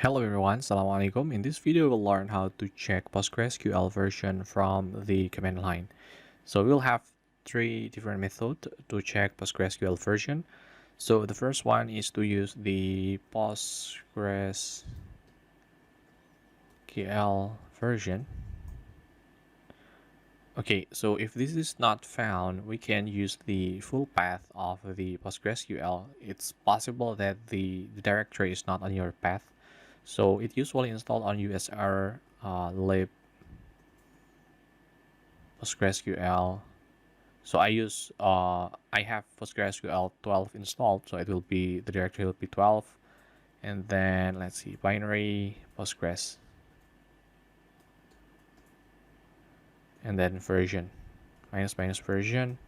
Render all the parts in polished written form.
Hello everyone, Assalamualaikum. In this video, we'll learn how to check PostgreSQL version from the command line. So we'll have three different methods to check PostgreSQL version. So the first one is to use the PostgreSQL version. Okay, so if this is not found, we can use the full path of the PostgreSQL. It's possible that the directory is not on your path. So it usually installed on usr lib PostgreSQL. So I have PostgreSQL 12 installed, so the directory will be 12. And then let's see, binary Postgres, and then version minus version.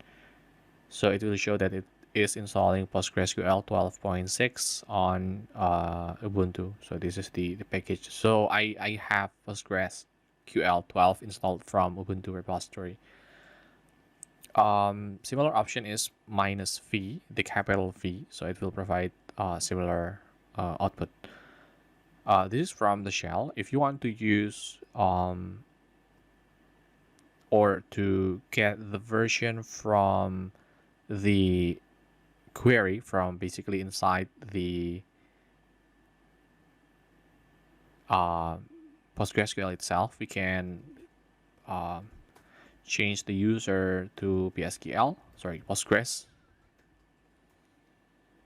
So it will show that it is installing PostgreSQL 12.6 on Ubuntu. So this is the package. So I have PostgreSQL 12 installed from Ubuntu repository. Similar option is -v, the capital V. So it will provide similar output. This is from the shell. If you want to use or to get the version from the query from basically inside the PostgreSQL itself, we can change the user to Postgres.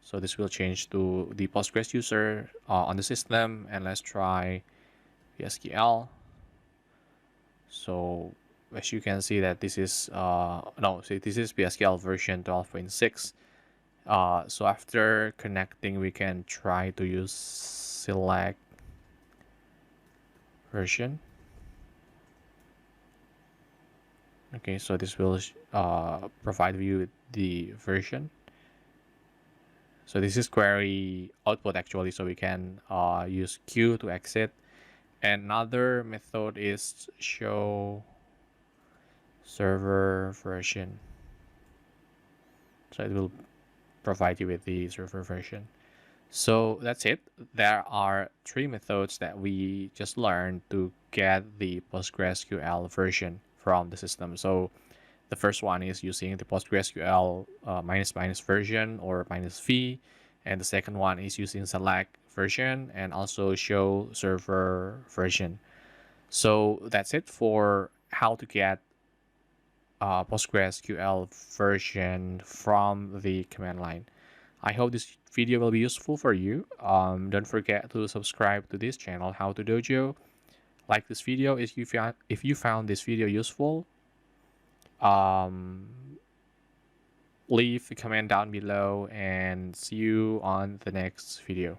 So this will change to the Postgres user on the system, and let's try PSQL. So as you can see that this is this is PSQL version 12.6. So after connecting, we can try to use select version. Okay, so this will provide you with the version. So this is query output actually, so we can use Q to exit. Another method is show server version. So it will provide you with the server version. So that's it. There are three methods that we just learned to get the PostgreSQL version from the system. So the first one is using the PostgreSQL minus version or -v, and the second one is using select version and also show server version. So that's it for how to get PostgreSQL version from the command line. I hope this video will be useful for you. Don't forget to subscribe to this channel, How to Dojo. Like this video if you found this video useful. Leave a comment down below, and see you on the next video.